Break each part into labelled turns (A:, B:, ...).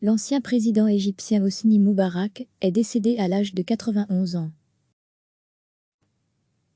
A: L'ancien président égyptien Hosni Moubarak est décédé à l'âge de 91 ans.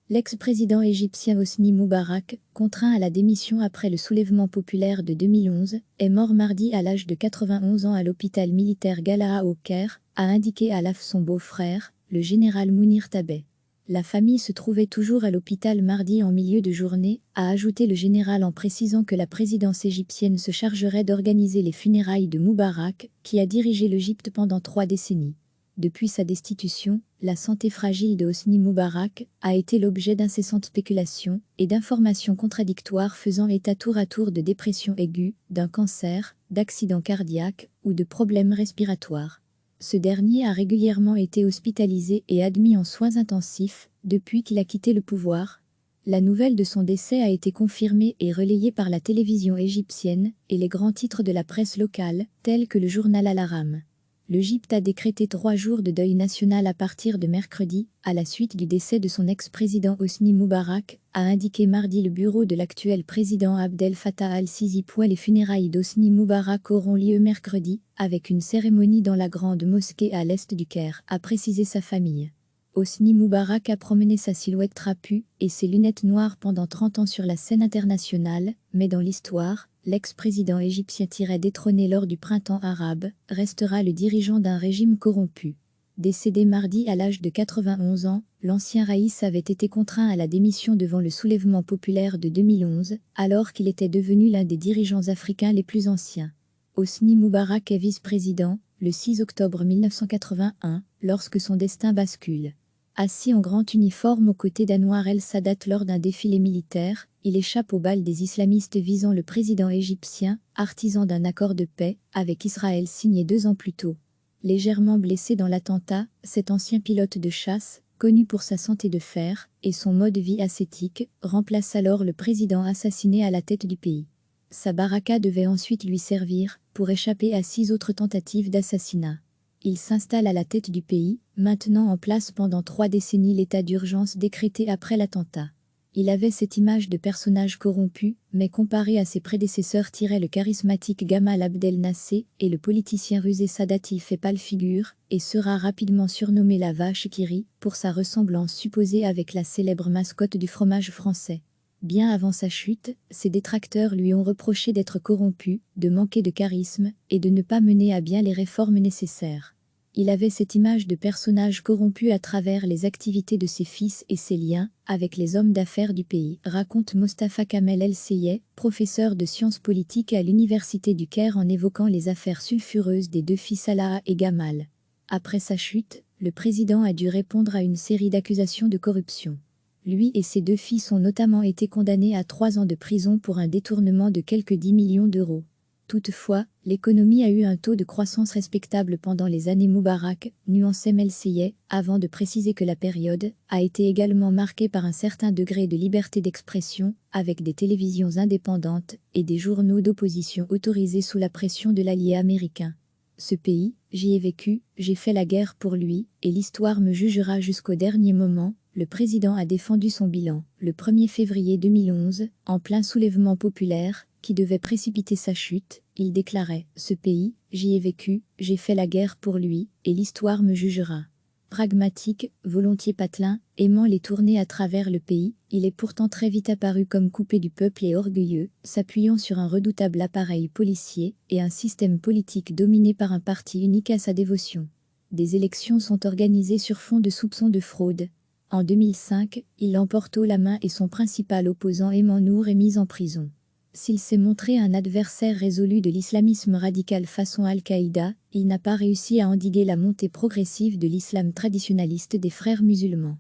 A: L'ex-président égyptien Hosni Moubarak, contraint à la démission après le soulèvement populaire de 2011, est mort mardi à l'âge de 91 ans à l'hôpital militaire Galaha au Caire, a indiqué à l'AF son beau-frère, le général Mounir Tabet. La famille se trouvait toujours à l'hôpital mardi en milieu de journée, a ajouté le général en précisant que la présidence égyptienne se chargerait d'organiser les funérailles de Moubarak, qui a dirigé l'Égypte pendant 3 décennies. Depuis sa destitution, la santé fragile de Hosni Moubarak a été l'objet d'incessantes spéculations et d'informations contradictoires faisant état tour à tour de dépression aiguë, d'un cancer, d'accidents cardiaques ou de problèmes respiratoires. Ce dernier a régulièrement été hospitalisé et admis en soins intensifs depuis qu'il a quitté le pouvoir. La nouvelle de son décès a été confirmée et relayée par la télévision égyptienne et les grands titres de la presse locale, tels que le journal Al-Ahram. L'Égypte a décrété 3 jours de deuil national à partir de mercredi, à la suite du décès de son ex-président Hosni Moubarak, a indiqué mardi le bureau de l'actuel président Abdel Fattah al-Sisi. Les funérailles d'Hosni Moubarak auront lieu mercredi, avec une cérémonie dans la grande mosquée à l'est du Caire, a précisé sa famille. Hosni Moubarak a promené sa silhouette trapue et ses lunettes noires pendant 30 ans sur la scène internationale, mais dans l'histoire, l'ex-président égyptien détrôné lors du printemps arabe restera le dirigeant d'un régime corrompu. Décédé mardi à l'âge de 91 ans, l'ancien Raïs avait été contraint à la démission devant le soulèvement populaire de 2011, alors qu'il était devenu l'un des dirigeants africains les plus anciens. Hosni Moubarak est vice-président, le 6 octobre 1981, lorsque son destin bascule. Assis en grand uniforme aux côtés d'Anwar el-Sadat lors d'un défilé militaire, il échappe aux balles des islamistes visant le président égyptien, artisan d'un accord de paix, avec Israël signé 2 ans plus tôt. Légèrement blessé dans l'attentat, cet ancien pilote de chasse, connu pour sa santé de fer et son mode de vie ascétique, remplace alors le président assassiné à la tête du pays. Sa baraka devait ensuite lui servir pour échapper à 6 autres tentatives d'assassinat. Il s'installe à la tête du pays, maintenant en place pendant 3 décennies l'état d'urgence décrété après l'attentat. Il avait cette image de personnage corrompu, mais comparé à ses prédécesseurs le charismatique Gamal Abdel Nasser et le politicien rusé Sadat il fait pâle figure, et sera rapidement surnommé la vache qui rit, pour sa ressemblance supposée avec la célèbre mascotte du fromage français. Bien avant sa chute, ses détracteurs lui ont reproché d'être corrompu, de manquer de charisme, et de ne pas mener à bien les réformes nécessaires. Il avait cette image de personnage corrompu à travers les activités de ses fils et ses liens avec les hommes d'affaires du pays, raconte Mostafa Kamel El-Seyeh, professeur de sciences politiques à l'université du Caire en évoquant les affaires sulfureuses des 2 fils Salah et Gamal. Après sa chute, le président a dû répondre à une série d'accusations de corruption. Lui et ses 2 fils ont notamment été condamnés à 3 ans de prison pour un détournement de quelques 10 millions d'euros. Toutefois, l'économie a eu un taux de croissance respectable pendant les années Moubarak, nuançait El-Seyeh, avant de préciser que la période a été également marquée par un certain degré de liberté d'expression, avec des télévisions indépendantes et des journaux d'opposition autorisés sous la pression de l'allié américain. Ce pays, j'y ai vécu, j'ai fait la guerre pour lui, et l'histoire me jugera jusqu'au dernier moment. Le président a défendu son bilan, le 1er février 2011, en plein soulèvement populaire, qui devait précipiter sa chute. Il déclarait « Ce pays, j'y ai vécu, j'ai fait la guerre pour lui, et l'histoire me jugera ». Pragmatique, volontiers patelin, aimant les tournées à travers le pays, il est pourtant très vite apparu comme coupé du peuple et orgueilleux, s'appuyant sur un redoutable appareil policier et un système politique dominé par un parti unique à sa dévotion. Des élections sont organisées sur fond de soupçons de fraude. En 2005, il l'emporte haut la main et son principal opposant Ayman Nour est mis en prison. S'il s'est montré un adversaire résolu de l'islamisme radical façon Al-Qaïda, il n'a pas réussi à endiguer la montée progressive de l'islam traditionnaliste des frères musulmans.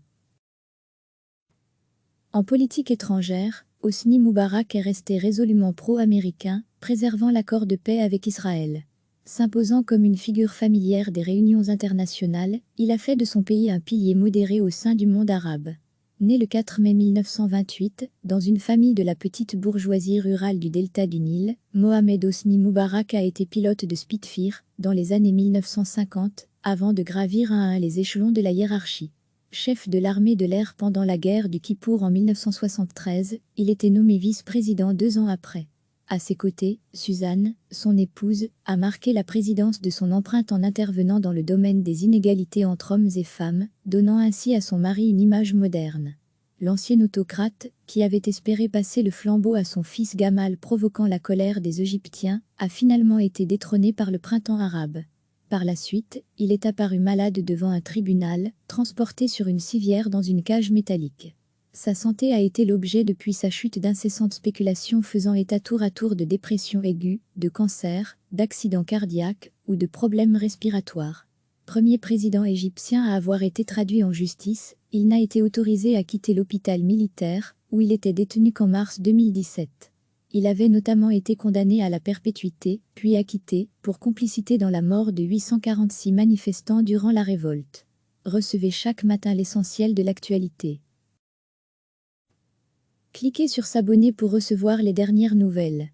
A: En politique étrangère, Hosni Moubarak est resté résolument pro-américain, préservant l'accord de paix avec Israël. S'imposant comme une figure familière des réunions internationales, il a fait de son pays un pilier modéré au sein du monde arabe. Né le 4 mai 1928, dans une famille de la petite bourgeoisie rurale du delta du Nil, Mohamed Hosni Moubarak a été pilote de Spitfire dans les années 1950, avant de gravir un à un les échelons de la hiérarchie. Chef de l'armée de l'air pendant la guerre du Kippour en 1973, il était nommé vice-président 2 ans après. À ses côtés, Suzanne, son épouse, a marqué la présidence de son empreinte en intervenant dans le domaine des inégalités entre hommes et femmes, donnant ainsi à son mari une image moderne. L'ancien autocrate, qui avait espéré passer le flambeau à son fils Gamal provoquant la colère des Égyptiens, a finalement été détrôné par le printemps arabe. Par la suite, il est apparu malade devant un tribunal, transporté sur une civière dans une cage métallique. Sa santé a été l'objet depuis sa chute d'incessantes spéculations faisant état tour à tour de dépression aiguë, de cancer, d'accidents cardiaques ou de problèmes respiratoires. Premier président égyptien à avoir été traduit en justice, il n'a été autorisé à quitter l'hôpital militaire, où il était détenu qu'en mars 2017. Il avait notamment été condamné à la perpétuité, puis acquitté, pour complicité dans la mort de 846 manifestants durant la révolte. Recevez chaque matin l'essentiel de l'actualité. Cliquez sur s'abonner pour recevoir les dernières nouvelles.